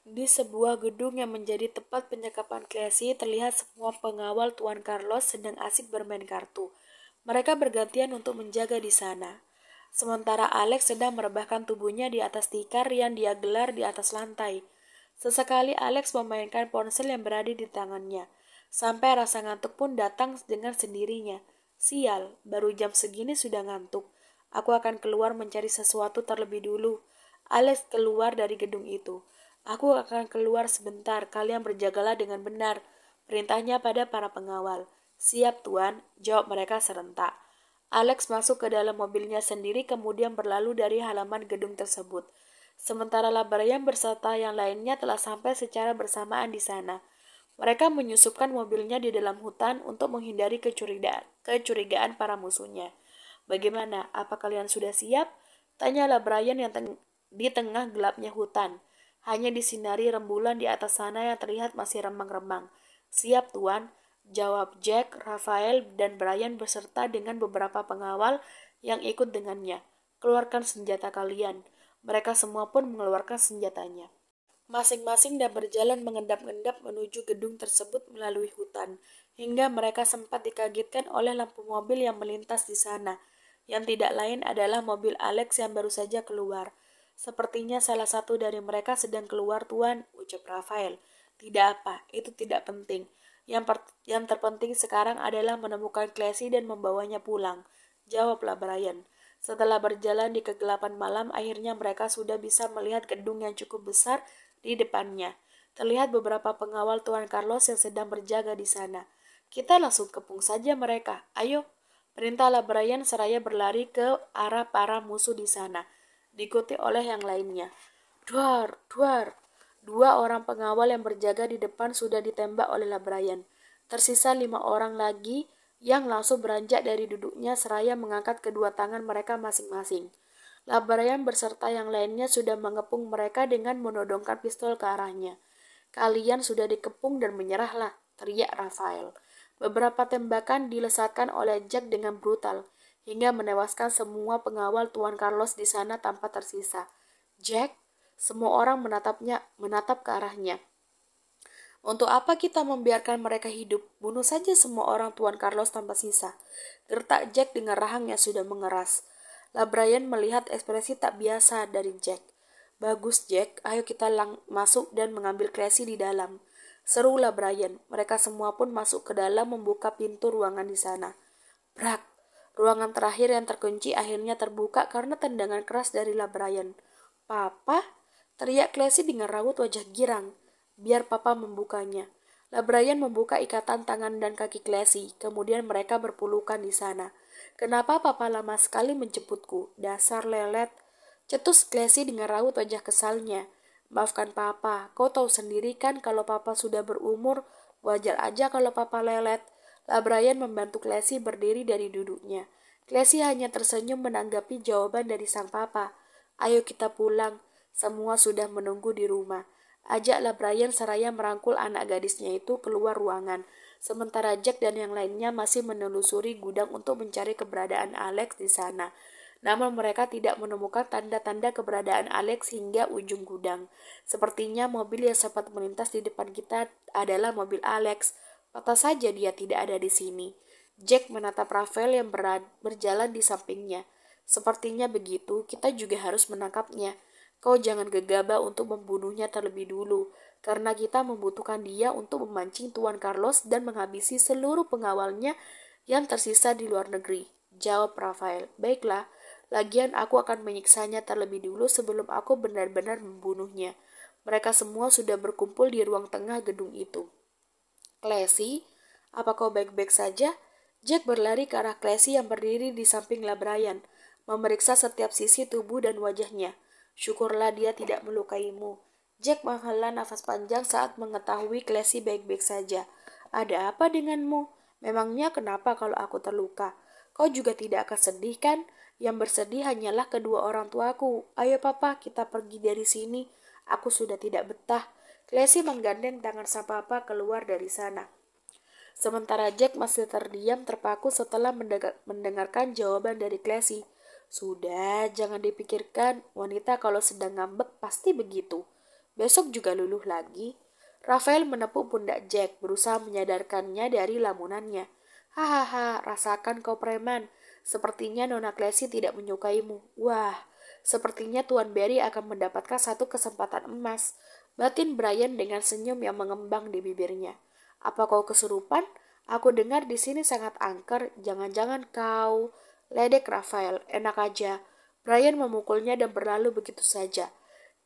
Di sebuah gedung yang menjadi tempat penyekapan Casey, terlihat semua pengawal Tuan Carlos sedang asik bermain kartu. Mereka bergantian untuk menjaga di sana. Sementara Alex sedang merebahkan tubuhnya di atas tikar yang dia gelar di atas lantai. Sesekali Alex memainkan ponsel yang berada di tangannya. Sampai rasa ngantuk pun datang dengan sendirinya. Sial, baru jam segini sudah ngantuk. Aku akan keluar mencari sesuatu terlebih dulu. Alex keluar dari gedung itu. Aku akan keluar sebentar, kalian berjagalah dengan benar. Perintahnya pada para pengawal. Siap tuan, jawab mereka serentak. Alex masuk ke dalam mobilnya sendiri kemudian berlalu dari halaman gedung tersebut. Sementara Labrayan beserta yang lainnya telah sampai secara bersamaan di sana. Mereka menyusupkan mobilnya di dalam hutan untuk menghindari kecurigaan para musuhnya. Bagaimana, apa kalian sudah siap? Tanyalah Brian yang di tengah gelapnya hutan. Hanya disinari rembulan di atas sana yang terlihat masih remang-remang. Siap tuan, jawab Jack, Raphael, dan Brian beserta dengan beberapa pengawal yang ikut dengannya. Keluarkan senjata kalian. Mereka semua pun mengeluarkan senjatanya. Masing-masing dan berjalan mengendap-endap menuju gedung tersebut melalui hutan, hingga mereka sempat dikagetkan oleh lampu mobil yang melintas di sana. Yang tidak lain adalah mobil Alex yang baru saja keluar. Sepertinya salah satu dari mereka sedang keluar tuan, ucap Rafael. Tidak apa, itu tidak penting. Yang terpenting sekarang adalah menemukan Classy dan membawanya pulang. Jawablah Brian. Setelah berjalan di kegelapan malam, akhirnya mereka sudah bisa melihat gedung yang cukup besar di depannya. Terlihat beberapa pengawal Tuan Carlos yang sedang berjaga di sana. Kita langsung kepung saja mereka. Ayo, perintahlah Brian seraya berlari ke arah para musuh di sana diikuti oleh yang lainnya. Duar, duar. Dua orang pengawal yang berjaga di depan sudah ditembak oleh Brian. Tersisa 5 orang lagi yang langsung beranjak dari duduknya seraya mengangkat kedua tangan mereka masing-masing. Brian beserta yang lainnya sudah mengepung mereka dengan menodongkan pistol ke arahnya. Kalian sudah dikepung dan menyerahlah, teriak Rafael. Beberapa tembakan dilesatkan oleh Jack dengan brutal hingga menewaskan semua pengawal Tuan Carlos di sana tanpa tersisa. Jack, semua orang menatap ke arahnya. Untuk apa kita membiarkan mereka hidup? Bunuh saja semua orang Tuan Carlos tanpa sisa. Gertak Jack dengan rahang yang sudah mengeras. Brian melihat ekspresi tak biasa dari Jack. Bagus Jack, ayo kita masuk dan mengambil Classy di dalam. Serulah Brian. Mereka semua pun masuk ke dalam membuka pintu ruangan di sana. Brak. Ruangan terakhir yang terkunci akhirnya terbuka karena tendangan keras dari Brian. Papa? Teriak Classy dengan raut wajah girang. Biar papa membukanya. Brian membuka ikatan tangan dan kaki Classy, kemudian mereka berpelukan di sana. Kenapa papa lama sekali menjemputku? Dasar lelet. Cetus Classy dengan raut wajah kesalnya. Maafkan papa, kau tahu sendiri kan kalau papa sudah berumur, wajar aja kalau papa lelet. Brian membantu Classy berdiri dari duduknya. Classy hanya tersenyum menanggapi jawaban dari sang papa. Ayo kita pulang, semua sudah menunggu di rumah. Ajaklah Brian seraya merangkul anak gadisnya itu keluar ruangan. Sementara Jack dan yang lainnya masih menelusuri gudang untuk mencari keberadaan Alex di sana. Namun mereka tidak menemukan tanda-tanda keberadaan Alex hingga ujung gudang. Sepertinya mobil yang sempat melintas di depan kita adalah mobil Alex. Patah saja dia tidak ada di sini. Jack menatap Rafael yang berjalan di sampingnya. Sepertinya begitu, kita juga harus menangkapnya. Kau jangan gegabah untuk membunuhnya terlebih dulu, karena kita membutuhkan dia untuk memancing Tuan Carlos dan menghabisi seluruh pengawalnya yang tersisa di luar negeri. Jawab Rafael. Baiklah, lagian aku akan menyiksanya terlebih dulu sebelum aku benar-benar membunuhnya. Mereka semua sudah berkumpul di ruang tengah gedung itu. Classy, apa kau baik-baik saja? Jack berlari ke arah Classy yang berdiri di samping Brian, memeriksa setiap sisi tubuh dan wajahnya. Syukurlah dia tidak melukaimu. Jack menghela nafas panjang saat mengetahui Classy baik-baik saja. Ada apa denganmu? Memangnya kenapa kalau aku terluka? Kau juga tidak akan sedih kan? Yang bersedih hanyalah kedua orang tuaku. Ayo papa, kita pergi dari sini. Aku sudah tidak betah. Classy menggandeng tangan sang papa keluar dari sana. Sementara Jack masih terdiam terpaku setelah mendengarkan jawaban dari Classy. Sudah, jangan dipikirkan. Wanita kalau sedang ngambek pasti begitu. Besok juga luluh lagi. Rafael menepuk pundak Jack, berusaha menyadarkannya dari lamunannya. Hahaha, rasakan kau preman. Sepertinya Nona Classy tidak menyukaimu. Wah, sepertinya Tuan Berry akan mendapatkan satu kesempatan emas. Batin Brian dengan senyum yang mengembang di bibirnya. Apa kau kesurupan? Aku dengar di sini sangat angker. Jangan-jangan kau... Ledek Rafael, enak aja. Brian memukulnya dan berlalu begitu saja.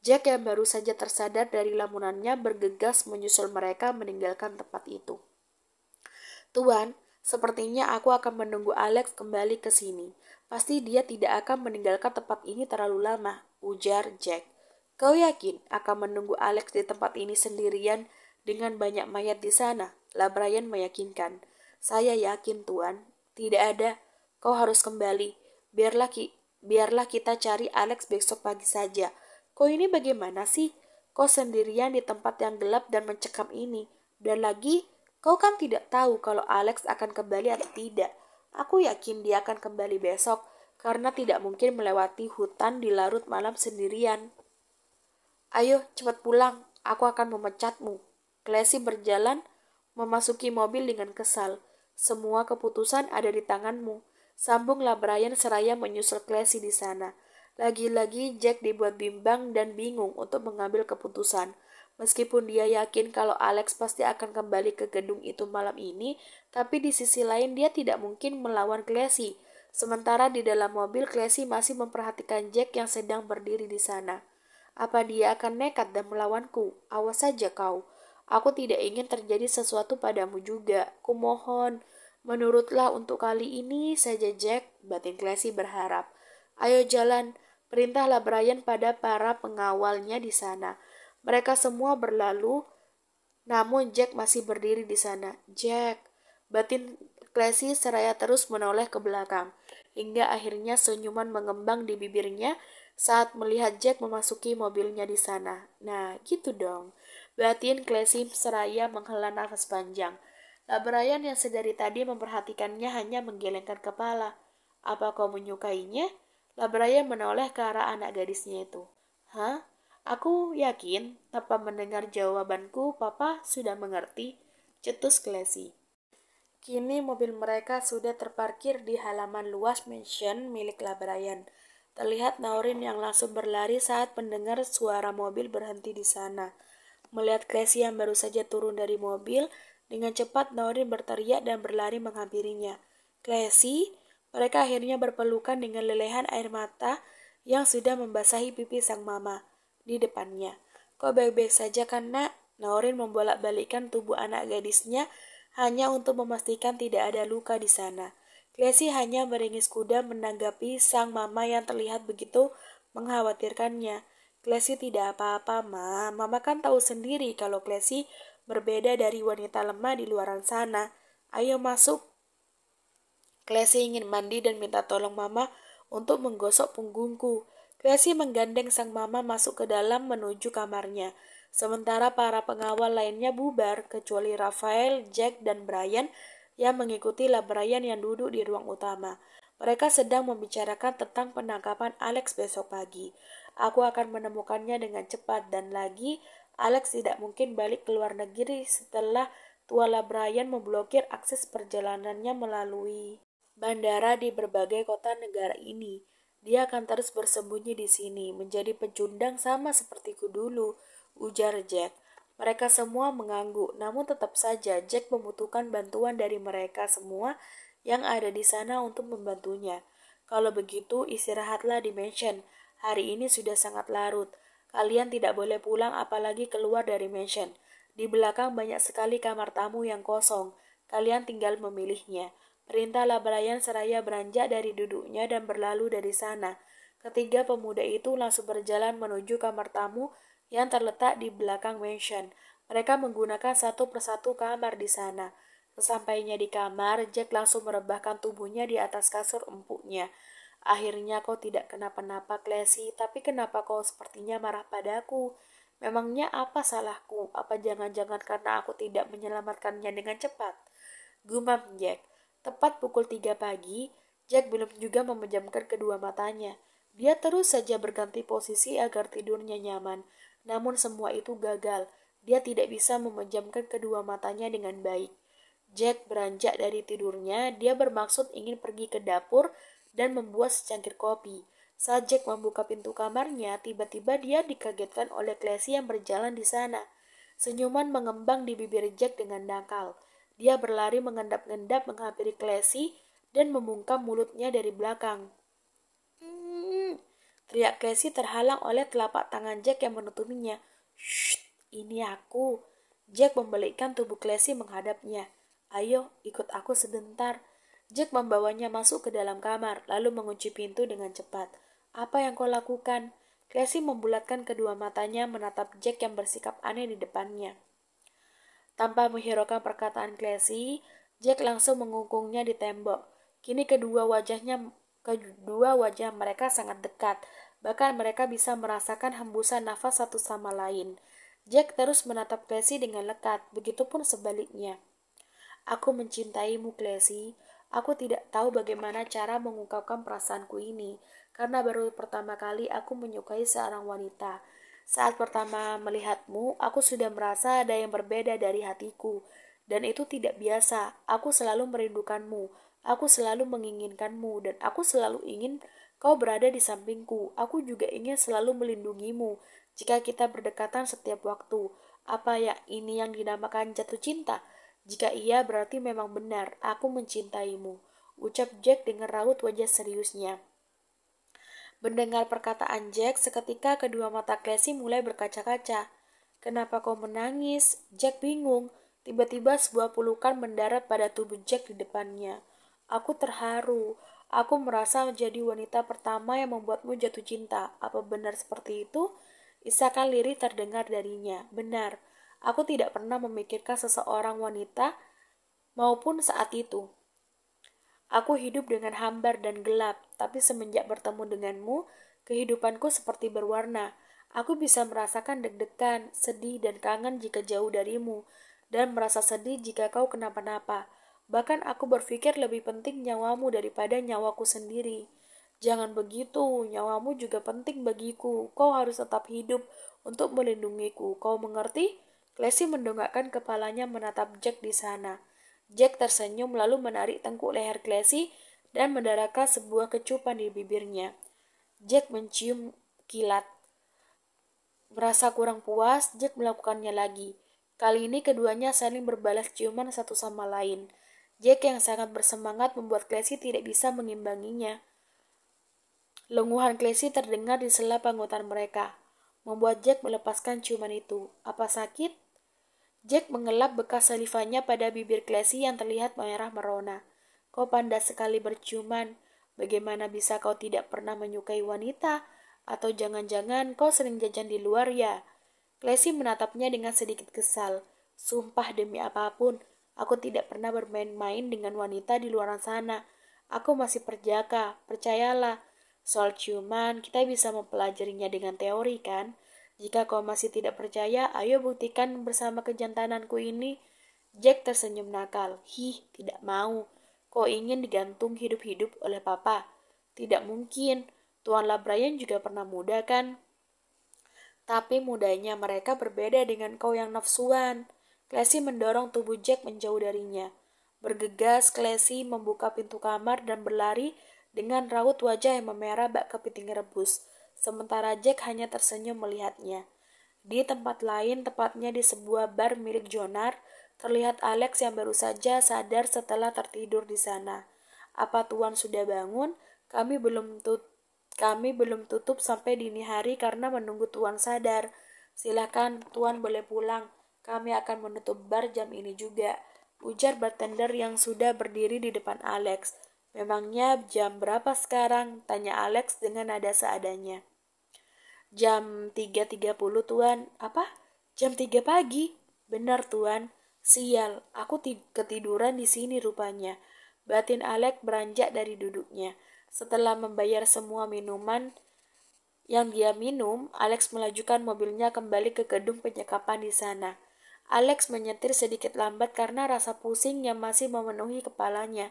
Jack yang baru saja tersadar dari lamunannya bergegas menyusul mereka meninggalkan tempat itu. Tuan, sepertinya aku akan menunggu Alex kembali ke sini. Pasti dia tidak akan meninggalkan tempat ini terlalu lama, ujar Jack. Kau yakin akan menunggu Alex di tempat ini sendirian dengan banyak mayat di sana? Lah Brian meyakinkan. Saya yakin, Tuan. Tidak ada. Kau harus kembali. Biarlah kita cari Alex besok pagi saja. Kau ini bagaimana sih? Kau sendirian di tempat yang gelap dan mencekam ini. Dan lagi, kau kan tidak tahu kalau Alex akan kembali atau tidak. Aku yakin dia akan kembali besok, karena tidak mungkin melewati hutan di larut malam sendirian. Ayo, cepat pulang. Aku akan memecatmu. Classy berjalan memasuki mobil dengan kesal. Semua keputusan ada di tanganmu. Sambunglah Brian seraya menyusul Classy di sana. Lagi-lagi Jack dibuat bimbang dan bingung untuk mengambil keputusan. Meskipun dia yakin kalau Alex pasti akan kembali ke gedung itu malam ini, tapi di sisi lain dia tidak mungkin melawan Classy. Sementara di dalam mobil, Classy masih memperhatikan Jack yang sedang berdiri di sana. Apa dia akan nekat dan melawanku? Awas saja kau. Aku tidak ingin terjadi sesuatu padamu juga. Kumohon. Menurutlah untuk kali ini saja Jack, batin Classy berharap. Ayo jalan, perintahlah Brian pada para pengawalnya di sana. Mereka semua berlalu, namun Jack masih berdiri di sana. Jack, batin Classy seraya terus menoleh ke belakang, hingga akhirnya senyuman mengembang di bibirnya saat melihat Jack memasuki mobilnya di sana. Nah, gitu dong. Batin Classy seraya menghela nafas panjang. Brian yang sedari tadi memperhatikannya hanya menggelengkan kepala. Apa kau menyukainya? Brian menoleh ke arah anak gadisnya itu. Hah? Aku yakin, tanpa mendengar jawabanku, Papa sudah mengerti, cetus Classy. Kini mobil mereka sudah terparkir di halaman luas mansion milik Brian. Terlihat Naurin yang langsung berlari saat mendengar suara mobil berhenti di sana. Melihat Classy yang baru saja turun dari mobil, dengan cepat Naurin berteriak dan berlari menghampirinya. Classy, mereka akhirnya berpelukan dengan lelehan air mata yang sudah membasahi pipi sang mama di depannya. Kok baik-baik saja kan, Nak? Naurin membolak-balikkan tubuh anak gadisnya hanya untuk memastikan tidak ada luka di sana. Classy hanya meringis kuda menanggapi sang mama yang terlihat begitu mengkhawatirkannya. Classy tidak apa-apa, Ma. Mama kan tahu sendiri kalau Classy berbeda dari wanita lemah di luaran sana. Ayo masuk. Classy ingin mandi dan minta tolong Mama untuk menggosok punggungku. Classy menggandeng sang mama masuk ke dalam menuju kamarnya. Sementara para pengawal lainnya bubar, kecuali Rafael, Jack, dan Brian yang mengikuti Brian yang duduk di ruang utama. Mereka sedang membicarakan tentang penangkapan Alex besok pagi. Aku akan menemukannya dengan cepat dan lagi Alex tidak mungkin balik ke luar negeri setelah Tuan Brian memblokir akses perjalanannya melalui bandara di berbagai kota negara ini. Dia akan terus bersembunyi di sini, menjadi pecundang sama sepertiku dulu, ujar Jack. Mereka semua mengangguk, namun tetap saja Jack membutuhkan bantuan dari mereka semua yang ada di sana untuk membantunya. Kalau begitu, istirahatlah di mansion. Hari ini sudah sangat larut. Kalian tidak boleh pulang apalagi keluar dari mansion. Di belakang banyak sekali kamar tamu yang kosong. Kalian tinggal memilihnya. Perintah Brian seraya beranjak dari duduknya dan berlalu dari sana. Ketiga pemuda itu langsung berjalan menuju kamar tamu yang terletak di belakang mansion. Mereka menggunakan satu persatu kamar di sana. Sesampainya di kamar, Jack langsung merebahkan tubuhnya di atas kasur empuknya. Akhirnya kau tidak kenapa-napa, Classy, tapi kenapa kau sepertinya marah padaku? Memangnya apa salahku? Apa jangan-jangan karena aku tidak menyelamatkannya dengan cepat? Gumam Jack. Tepat pukul 3 pagi, Jack belum juga memejamkan kedua matanya. Dia terus saja berganti posisi agar tidurnya nyaman. Namun semua itu gagal. Dia tidak bisa memejamkan kedua matanya dengan baik. Jack beranjak dari tidurnya, dia bermaksud ingin pergi ke dapur dan membuat secangkir kopi. Saat Jack membuka pintu kamarnya, tiba-tiba dia dikagetkan oleh Classy yang berjalan di sana. Senyuman mengembang di bibir Jack dengan nakal. Dia berlari mengendap-endap menghampiri Classy dan membungkam mulutnya dari belakang. Teriak Classy terhalang oleh telapak tangan Jack yang menutupinya. Shh, ini aku. Jack membalikkan tubuh Classy menghadapnya. Ayo, ikut aku sebentar. Jack membawanya masuk ke dalam kamar, lalu mengunci pintu dengan cepat. Apa yang kau lakukan? Classy membulatkan kedua matanya menatap Jack yang bersikap aneh di depannya. Tanpa menghiraukan perkataan Classy, Jack langsung mengungkungnya di tembok. Kini kedua wajah mereka sangat dekat. Bahkan mereka bisa merasakan hembusan nafas satu sama lain. Jack terus menatap Classy dengan lekat, begitupun sebaliknya. Aku mencintaimu, Classy. Aku tidak tahu bagaimana cara mengungkapkan perasaanku ini, karena baru pertama kali aku menyukai seorang wanita. Saat pertama melihatmu, aku sudah merasa ada yang berbeda dari hatiku, dan itu tidak biasa. Aku selalu merindukanmu, aku selalu menginginkanmu, dan aku selalu ingin kau berada di sampingku. Aku juga ingin selalu melindungimu jika kita berdekatan setiap waktu. Apa ya ini yang dinamakan jatuh cinta? Jika iya, berarti memang benar, aku mencintaimu, ucap Jack dengan raut wajah seriusnya. Mendengar perkataan Jack, seketika kedua mata Classy mulai berkaca-kaca. Kenapa kau menangis? Jack bingung. Tiba-tiba sebuah pelukan mendarat pada tubuh Jack di depannya. Aku terharu. Aku merasa menjadi wanita pertama yang membuatmu jatuh cinta. Apa benar seperti itu? Isakan lirih terdengar darinya. Benar. Aku tidak pernah memikirkan seseorang wanita maupun saat itu. Aku hidup dengan hambar dan gelap, tapi semenjak bertemu denganmu, kehidupanku seperti berwarna. Aku bisa merasakan deg-degan, sedih, dan kangen jika jauh darimu, dan merasa sedih jika kau kenapa-napa. Bahkan aku berpikir lebih penting nyawamu daripada nyawaku sendiri. Jangan begitu, nyawamu juga penting bagiku. Kau harus tetap hidup untuk melindungiku. Kau mengerti? Classy mendongakkan kepalanya menatap Jack di sana. Jack tersenyum lalu menarik tengkuk leher Classy dan mendaratkan sebuah kecupan di bibirnya. Jack mencium kilat. Merasa kurang puas, Jack melakukannya lagi. Kali ini keduanya saling berbalas ciuman satu sama lain. Jack yang sangat bersemangat membuat Classy tidak bisa mengimbanginya. Lenguhan Classy terdengar di sela panggotan mereka, membuat Jack melepaskan ciuman itu. Apa sakit? Jack mengelap bekas salivanya pada bibir Classy yang terlihat merah merona. Kau pandai sekali berciuman. Bagaimana bisa kau tidak pernah menyukai wanita? Atau jangan-jangan kau sering jajan di luar ya? Classy menatapnya dengan sedikit kesal. Sumpah demi apapun, aku tidak pernah bermain-main dengan wanita di luar sana. Aku masih perjaka, percayalah. Soal ciuman, kita bisa mempelajarinya dengan teori kan? Jika kau masih tidak percaya, ayo buktikan bersama kejantananku ini. Jack tersenyum nakal. Tidak mau. Kau ingin digantung hidup-hidup oleh papa? Tidak mungkin. Tuan Labrayan juga pernah muda kan? Tapi mudanya mereka berbeda dengan kau yang nafsuan. Classy mendorong tubuh Jack menjauh darinya. Bergegas, Classy membuka pintu kamar dan berlari dengan raut wajah yang memerah bak kepiting rebus. Sementara Jack hanya tersenyum melihatnya. Di tempat lain, tepatnya di sebuah bar milik Jonar, terlihat Alex yang baru saja sadar setelah tertidur di sana. Apa Tuan sudah bangun? Kami belum tutup sampai dini hari karena menunggu Tuan sadar. Silakan, Tuan boleh pulang. Kami akan menutup bar jam ini juga, ujar bartender yang sudah berdiri di depan Alex. Memangnya jam berapa sekarang? Tanya Alex dengan nada seadanya. Jam 3.30 Tuan. Apa? Jam 3 pagi? Benar Tuan. Sial, aku ketiduran di sini rupanya. Batin Alex beranjak dari duduknya. Setelah membayar semua minuman yang dia minum, Alex melajukan mobilnya kembali ke gedung penyekapan di sana. Alex menyetir sedikit lambat karena rasa pusing yang masih memenuhi kepalanya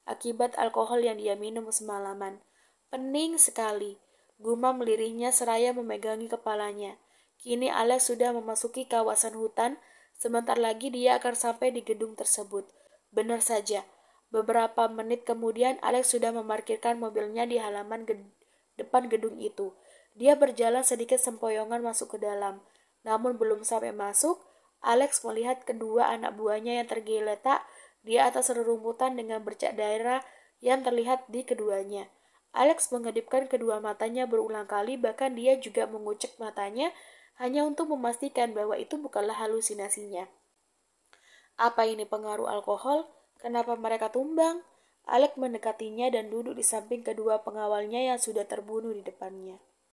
akibat alkohol yang dia minum semalaman. Pening sekali. Gumam lirihnya seraya memegangi kepalanya. Kini Alex sudah memasuki kawasan hutan. Sebentar lagi dia akan sampai di gedung tersebut. Benar saja. Beberapa menit kemudian Alex sudah memarkirkan mobilnya di halaman depan gedung itu. Dia berjalan sedikit sempoyongan masuk ke dalam. Namun belum sampai masuk, Alex melihat kedua anak buahnya yang tergeletak di atas rerumputan dengan bercak darah yang terlihat di keduanya. Alex mengedipkan kedua matanya berulang kali, bahkan dia juga mengucek matanya hanya untuk memastikan bahwa itu bukanlah halusinasinya. Apa ini pengaruh alkohol? Kenapa mereka tumbang? Alex mendekatinya dan duduk di samping kedua pengawalnya yang sudah terbunuh di depannya.